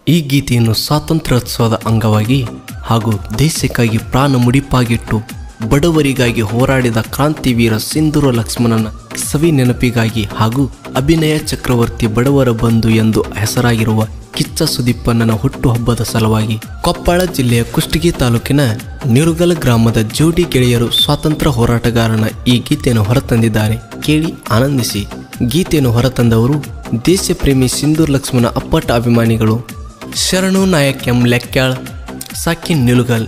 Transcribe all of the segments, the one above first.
ಈ ಗೀತೆಯನ್ನು ಸ್ವಾತಂತ್ರ್ಯೋತ್ಸವದ ಅಂಗವಾಗಿ ಹಾಗೂ ದೇಶಕ್ಕಾಗಿ ಪ್ರಾಣ ಮುಡಿಪಾಗಿಟ್ಟು ಬಡವರಿಗಾಗಿ ಹೋರಾಡಿದ ಕ್ರಾಂತಿವೀರ ಸಿಂಧೂರ ಲಕ್ಷ್ಮಣನ ಸವಿ ನೆನಪಿಗಾಗಿ ಹಾಗೂ ಅಭಿನಯ ಚಕ್ರವರ್ತಿ ಬಡವರ ಬಂಧು ಎಂದು ಹೆಸರಾಗಿರುವ ಕಿಚ್ಚ ಸುದೀಪಣ್ಣನ ಹುಟ್ಟುಹಬ್ಬದ ಸಲುವಾಗಿ ಕೊಪ್ಪಳ ಜಿಲ್ಲೆಯ ಕುಷ್ಟಗಿ ತಾಲೂಕಿನ ನಿರುಗಲ್ ಗ್ರಾಮದ ಜೋಡಿ ಗೆಳೆಯರು ಸ್ವಾತಂತ್ರ್ಯ ಹೋರಾಟಗಾರನ ಈ ಗೀತೆಯನ್ನು ಹೊರತಂದಿದ್ದಾರೆ. ಕೇಳಿ ಆನಂದಿಸಿ. ಗೀತೆಯನ್ನು ಹೊರತಂದವರು ದೇಶಪ್ರೇಮಿ ಸಿಂಧೂರ ಲಕ್ಷ್ಮಣ ಅಪ್ಪಟ ಅಭಿಮಾನಿಗಳು ಶರಣು ನಾಯಕ್ ಎಂ ಲೆಕ್ಯಾಳ್, ಸಾಕಿನ್ ನಿಲುಗಲ್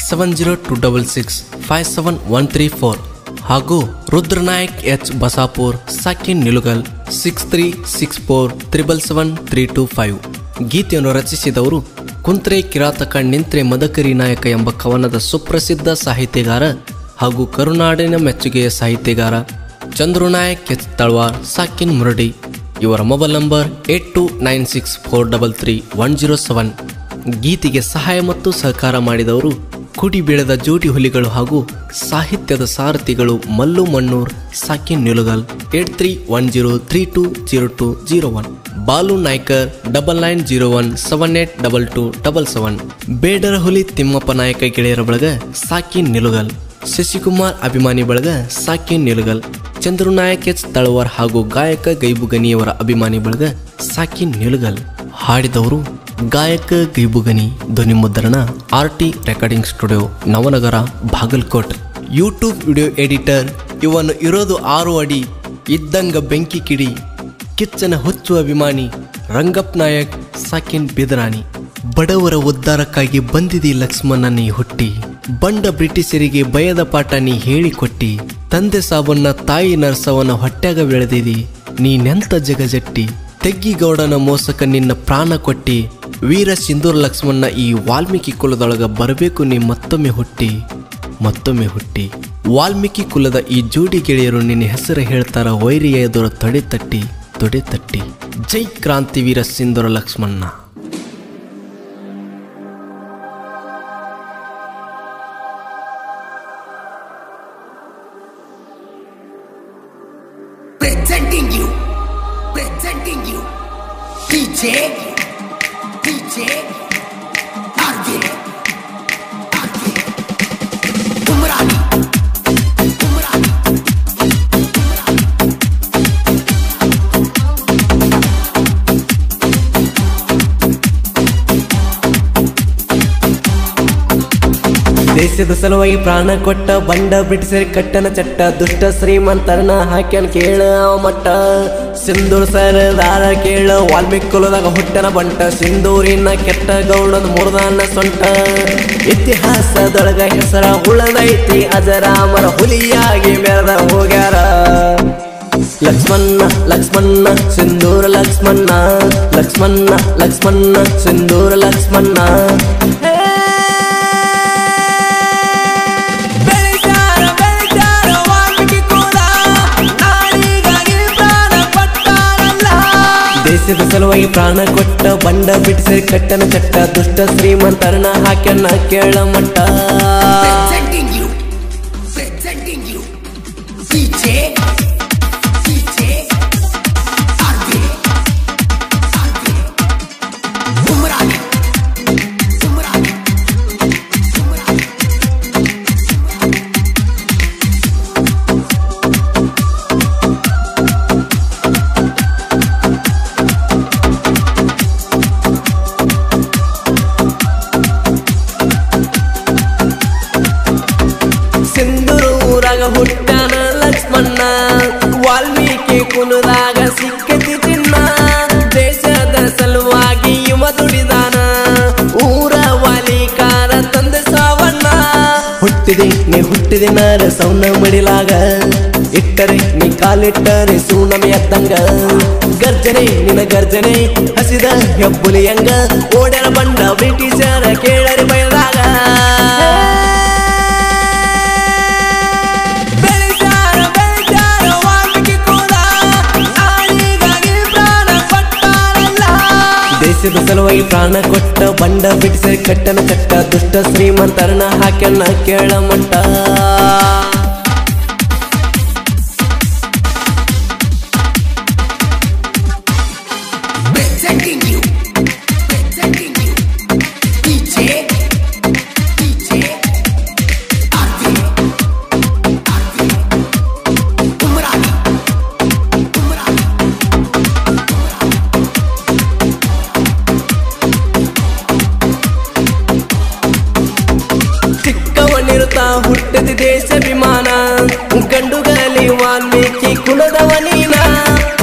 7026657134 ಹಾಗೂ ರುದ್ರನಾಯಕ್ ಎಚ್ ಬಸಾಪುರ್, ಸಾಕಿನ್ ನಿಲುಗಲ್ 6364777325. ಗೀತೆಯನ್ನು ರಚಿಸಿದವರು ಕುಂತ್ರೆ ಕಿರಾತಕ ನಿಂತ್ರೆ ಮದಕರಿ ನಾಯಕ ಎಂಬ ಕವನದ ಸುಪ್ರಸಿದ್ಧ ಸಾಹಿತ್ಯಗಾರ ಹಾಗೂ ಕರುನಾಡಿನ ಮೆಚ್ಚುಗೆಯ ಸಾಹಿತ್ಯಗಾರ ಚಂದ್ರನಾಯಕ್ ಎಚ್ ತಳವಾರ್, ಸಾಕಿನ್ ಮುರಡಿ. ಇವರ ಮೊಬೈಲ್ ನಂಬರ್ 8296433107. ಗೀತೆಗೆ ಸಹಾಯ ಮತ್ತು ಸಹಕಾರ ಮಾಡಿದವರು ಕುಡಿ ಬೆಳೆದ ಜೋಡಿ ಹುಲಿಗಳು ಹಾಗೂ ಸಾಹಿತ್ಯದ ಸಾರಥಿಗಳು ಮಲ್ಲು ಮಣ್ಣೂರ್, ಸಾಕಿನ್ ನಿಲುಗಲ್ 8310320201, ಬಾಲು ನಾಯ್ಕರ್ 9901782277. ಬೇಡರ ಹುಲಿ ತಿಮ್ಮಪ್ಪ ನಾಯಕ ಗೆಳೆಯರ ಬಳಗ ಸಾಕಿನ್ ನಿಲುಗಲ್, ಶಶಿಕುಮಾರ್ ಅಭಿಮಾನಿ ಬಳಗ ಸಾಕಿನ್ ನಿಲುಗಲ್, ಚಂದ್ರನಾಯಕ್ ಎಚ್ ತಳವಾರ್ ಹಾಗೂ ಗಾಯಕ ಗೈಬುಗನಿಯವರ ಅಭಿಮಾನಿ ಬಳಗ ಸಾಕಿನ್ ನಿಲುಗಲ್. ಹಾಡಿದವರು ಗಾಯಕ ಗೈಬುಗನಿ, ಧ್ವನಿ ಮುದ್ರಣ RT recording studio, Navanagar, Bagalkot. YouTube video editor ಇವನು ಇರೋದು 6 ಅಡಿ, ಇದ್ದಂಗ ಬೆಂಕಿ ಕಿಡಿ, ಕಿಚ್ಚನ ಹುಚ್ಚು ಅಭಿಮಾನಿ ರಂಗಪ್ಪ ನಾಯಕ್, ಸಾಕಿನ್ ಬಿದರಾಣಿ. ಬಡವರ ಉದ್ಧಾರಕ್ಕಾಗಿ ಬಂದಿದಿ ಲಕ್ಷ್ಮಣ ನೀ ಹುಟ್ಟಿ, ಬಂಡ ಬ್ರಿಟಿಷರಿಗೆ ಭಯದ ಪಾಠ ನೀ ಹೇಳಿಕೊಟ್ಟಿ, ತಂದೆ ಸಾಬನ್ನ ತಾಯಿ ನರ್ಸವನ ಹೊಟ್ಯಾಗ ಬೆಳೆದಿದಿ, ನೀನೆಂತ ಜಗಜಟ್ಟಿ, ತೆಗ್ಗಿಗೌಡನ ಮೋಸಕ ನಿನ್ನ ಪ್ರಾಣ ಕೊಟ್ಟಿ, ವೀರ ಸಿಂಧೂರ ಲಕ್ಷ್ಮಣ ಈ ವಾಲ್ಮೀಕಿ ಕುಲದೊಳಗ ಬರಬೇಕು ನೀ ಮತ್ತೊಮ್ಮೆ ಹುಟ್ಟಿ, ಮತ್ತೊಮ್ಮೆ ಹುಟ್ಟಿ. ವಾಲ್ಮೀಕಿ ಕುಲದ ಈ ಜೋಡಿ ಗೆಳೆಯರು ನಿನ್ನ ಹೆಸರು ಹೇಳ್ತಾರ ವೈರಿಯ ಎದುರ ತೊಡೆ ತಟ್ಟಿ, ತೊಡೆ ತಟ್ಟಿ. ಜೈ ಕ್ರಾಂತಿವೀರ ಸಿಂಧೂರ Lakshmana. Presenting you DJ Umrani. ದೇಶದ ಸಲುವಾಗಿ ಪ್ರಾಣ ಕೊಟ್ಟ ಬಂಡ ಬ್ರಿಟಿಷರ್ ಕಟ್ಟನ ಚಟ್ಟ, ದುಷ್ಟ ಶ್ರೀಮಂತರನ ಹಾಕ್ಯನ್ ಕೇಳ ಮಟ್ಟ, ಸಿಂಧೂರ್ ಸರದಾರ ಕೇಳ ವಾಲ್ಮೀಕಿ ಕುಲದಾಗ ಹುಟ್ಟನ ಬಂಟ, ಸಿಂಧೂರಿನ ಕೆಟ್ಟ ಗೌಡನ ಮುರ್ದಾನ ಸೊಂಟ, ಇತಿಹಾಸದೊಳಗ ಹೆಸರ ಉಳದೈತಿ ಅಜರಾಮರ ಹುಲಿಯಾಗಿ ಮೆರೆದ ಹೋಗ್ಯಾರ. ಲಕ್ಷ್ಮಣ ಲಕ್ಷ್ಮಣ ಸಿಂಧೂರ ಲಕ್ಷ್ಮಣ, ಲಕ್ಷ್ಮಣ ಲಕ್ಷ್ಮಣ ಸಿಂಧೂರ ಲಕ್ಷ್ಮಣ. ದೇಶದ ಸಲುವಾಗಿ ಪ್ರಾಣ ಕೊಟ್ಟ ಬಂಡ ಬ್ರಿಟಿಷರ್ ಕಟ್ಟನ ಚಟ್ಟ, ದುಷ್ಟ ಶ್ರೀಮಂತರನ ಹಾಕ್ಯನ ಕೇಳ ಮಟ್ಟ. Presenting you DJ Umrani. ಸಿಂಧೂರಾಗ ಹುಟ್ಟಾನ Lakshmana, Valmiki ಕುಲದಾಗ ಸಿಕ್ಕತಿ ಚಿನ್ನ, ದೇಶದ ಸಲುವಾಗಿ ಇವ ದುಡಿದಾನ, ಊರ ವಾಲಿಕಾರ ತಂದೆ ಸಾವಣ್ಣ. ನೀ ಹುಟ್ಟಿದೆ ನಾರ ಸೌನ ಮಡಿಲಾಗ, ಇಟ್ಟರೆ ನೀ ಕಾಲಿಟ್ಟರೆ ಸೂನಮಿ ಎದ್ದಂಗ, ಗರ್ಜನೆ ನಿನ್ನ ಗರ್ಜನೆ ಹಸಿದ ಹೆಬ್ಬುಲಿಯಂಗ, ಓಡ್ಯಾರ ಬಂಡ ಬ್ರಿಟಿಷರ ಕೇಳರಿ ಬಯದಾಗ. ದೇಶದ ಸಲುವಾಗಿ ಪ್ರಾಣ ಕೊಟ್ಟ ಬಂಡ ಬ್ರಿಟಿಷರ್ ಕಟ್ಟನ ಚಟ್ಟ, ದುಷ್ಟ ಶ್ರೀಮಂತರನ ಹಾಕ್ಯನ ಕೇಳ ಮಟ್ಟ. Presenting you ದೇಶಾಭಿಮಾನ ಗಂಡುಗಲಿ ವಾಲ್ಮೀಕಿ ಕುಲದವನೀನ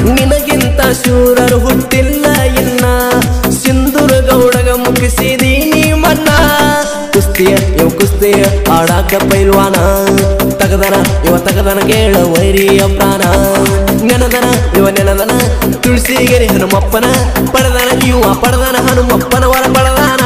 ನಿನಗಿಂತ ಶೂರರು ಹುಟ್ಟಿಲ್ಲ ಇನ್ನ ಸಿಂಧೂರ ಗೌಡಗ ಮುಗಿಸಿದೀನಿ ಮನ್ನ ಕುಸ್ತಿಯ ಆಡಾಕ ಪೈಲ್ವಾನ ತಗದನ ಕೇಳ ವೈರಿಯ ಪ್ರಾಣ ನೆನದನ ತುಳಸಿಗೆರೆ ಹನುಮಪ್ಪನ ಪಡೆದನ ಹನುಮಪ್ಪನ ವರ ಪಡೆದಾನ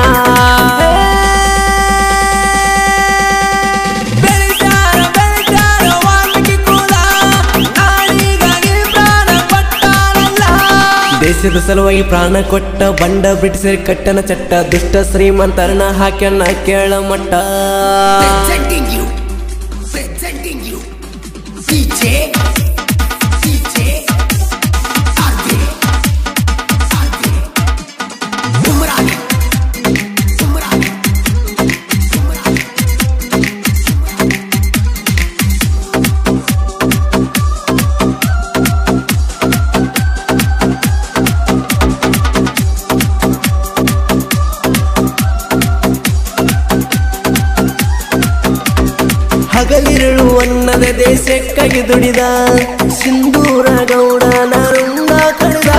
ದೇಶದ ಸಲುವಾಗಿ ಪ್ರಾಣ ಕೊಟ್ಟ ಬಂಡ ಬ್ರಿಟಿಷರ್ ಕಟ್ಟನ ಚಟ್ಟ ದುಷ್ಟ ಶ್ರೀಮಂತರನ್ನ ಹಾಕ್ಯನ್ನ ಕೇಳ ಮಟ್ಟ Presenting you, DJ Umrani. ಹಗಲಿರುಳು ಅನ್ನದ ದೇಶಕ್ಕಾಗಿ ದುಡಿದ ಸಿಂಧೂರ ಗೌಡ ನರುಂಗ ಕಳೆದ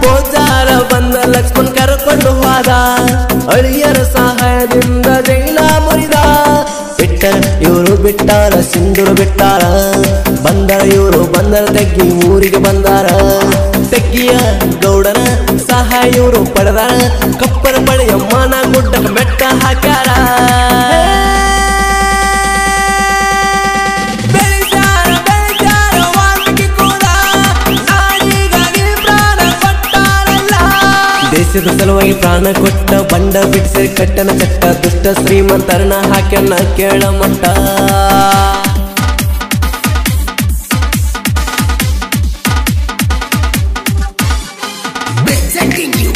ಪೋಚಾರ ಬಂದ ಲಕ್ಷ್ಮಣ್ ಕರ್ಕೊಂಡು ಹೋದ ಅಳಿಯರ ಸಹಾಯದಿಂದ ಜೈಲ ಮುರಿದ ಬಿಟ್ಟಾರ ಸಿಂಧೂರ ಬಿಟ್ಟಾರ ಬಂದರ ತೆಗ್ಗಿ ಊರಿಗೆ ಬಂದಾರ ತೆಗ್ಗಿಯ ಗೌಡನ ಸಹಾಯ ಇವರು ಪಡೆದಾರ ಕಪ್ಪನ ಪಡೆಯ ಮಾನ ಗುಡ್ಡಕ ಮೆಟ್ಟ ಹಾಕ್ಯಾರ ದೇಶದ ಸಲುವಾಗಿ ಪ್ರಾಣ ಕೊಟ್ಟ ಬಂಡ ಬಿಡಿಸಿ ಕಟ್ಟನ ಚಟ್ಟ ದುಷ್ಟ ಶ್ರೀಮಂತರನ್ನ ಹಾಕ್ಯನ್ನ ಕೇಳ ಮಟ್ಟ Presenting you,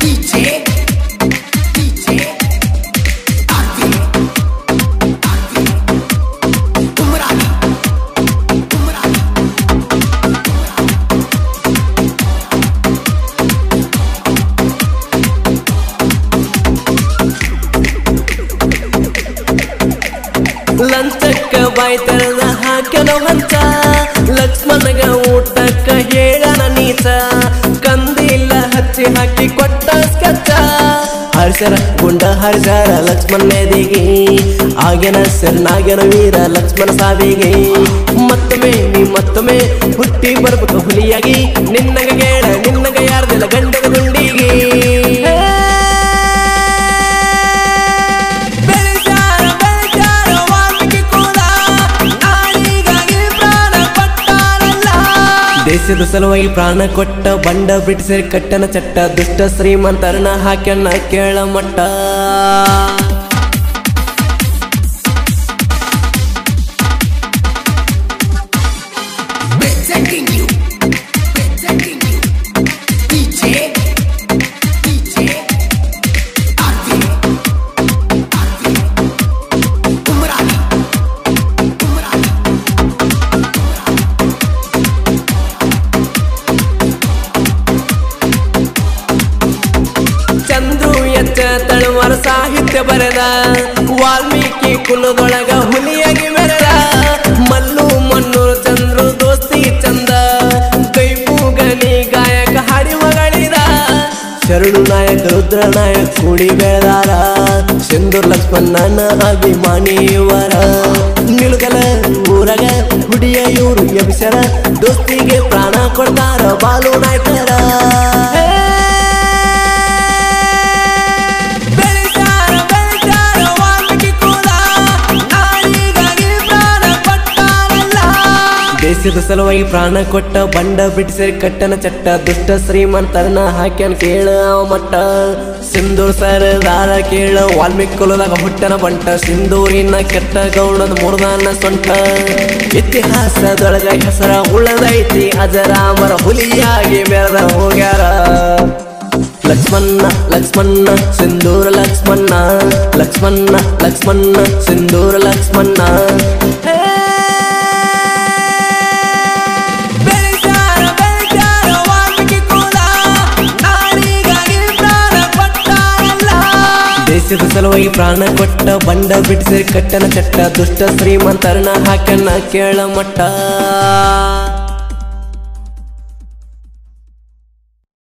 DJ Umrani. ಲಂಚಕ್ಕ ಬಾಯಿ ತೆರೆದ ಹಾಕ್ಯನೋ ಹಂಚ ಲಕ್ಷ್ಮಣಗ ಊಟಕ್ಕ ಹೇಳನ ನೀಚ ಕಂದಿಲ್ಲ ಹಚ್ಚಿ ಹಾಕಿ ಕೊಟ್ಟ ಸ್ಕೆಚ್ಚ ಹರ್ಷರ ಗುಂಡ ಹರ್ಷರ ಲಕ್ಷ್ಮಣ ನೇದಿಗೆ ಆಗ್ಯನ ಶರಣಾಗ್ಯನ ವೀರ ಲಕ್ಷ್ಮಣ ಸಾವಿಗೆ ಮತ್ತೊಮ್ಮೆ ಹುಟ್ಟಿ ಬರ್ಬೇಕು ಹುಲಿಯಾಗಿ ನಿನ್ನಗ ಯಾರ್ದಿಲ್ಲ ಗಂಡಗ ಗುಂಡಿಗೆ ದೇಶದ ಸಲುವಾಗಿ ಪ್ರಾಣ ಕೊಟ್ಟ ಬಂಡ ಬ್ರಿಟಿಷರ್ ಕಟ್ಟನ ಚಟ್ಟ ದುಷ್ಟ ಶ್ರೀಮಂತರನ್ನ ಹಾಕ್ಯನ್ನ ಕೇಳ ಮಟ್ಟ Presenting you, DJ Umrani. Chandru ಎಚ್ಚ ತಳುವರ ಸಾಹಿತ್ಯ ಬರೆದ ವಾಲ್ಮೀಕಿ ಕುಲದೊಳಗ ಹುಲಿಯಾಗಿ ಮೆರೆದ ಮಲ್ಲು ಮಣ್ಣೂರು ಚಂದ್ರು ದೋಸ್ತಿ ಚಂದ ಕೈಪು ಗನಿ ಗಾಯಕ ಹಾಡಿ ಮಗಳಿದ ಶರಣು ನಾಯಕ ರುದ್ರ ನಾಯಕ ಕೂಡಿ ಬೆಳೆದಾರ ಸಿಂಧೂರ್ ಲಕ್ಷ್ಮಣನ ಅಭಿಮಾನಿಯವರ ನಿಲುಗಲ ಊರಗ ಹುಡಿಯ ಇವರು ಎಬಿಸರ ದೋಸ್ತಿಗೆ ಪ್ರಾಣ ಕೊಡ್ತಾರ ಬಾಲು ನಾಯ್ಕರ ದೇಶದ ಸಲುವಾಗಿ ಪ್ರಾಣ ಕೊಟ್ಟ ಬಂಡ ಬ್ರಿಟಿಷರ್ ಕಟ್ಟನ ಚಟ್ಟ ದುಷ್ಟ ಶ್ರೀಮಂತರನ್ನ ಹಾಕ್ಯನ್ ಕೇಳ ಮಟ್ಟ ಸಿಂಧೂರ್ ಸರದಾರ ಕೇಳ ವಾಲ್ಮೀಕಿ ಕುಲದಾಗ ಹುಟ್ಟನ ಬಂಟ ಸಿಂಧೂರಿನ ಕೆಟ್ಟ ಗೌಡನ ಮುರ್ದಾನ ಸೊಂಟ ಇತಿಹಾಸದೊಳಗ ಹೆಸರ ಉಳದೈತಿ ಅಜರಾಮರ ಹುಲಿಯಾಗಿ ಮೆರೆದ ಹೋಗ್ಯಾರ ಲಕ್ಷ್ಮಣ ಸಿಂಧೂರ ಲಕ್ಷ್ಮಣ ಸಿಂಧೂರ ಲಕ್ಷ್ಮಣ ದೇಶದ ಸಲುವಾಗಿ ಪ್ರಾಣ ಕೊಟ್ಟ ಬಂಡ ಬ್ರಿಟಿಷರ್ ಕಟ್ಟನ ಚಟ್ಟ ದುಷ್ಟ ಶ್ರೀಮಂತರನ ಹಾಕನ್ನ ಕೇಳ ಮಟ್ಟ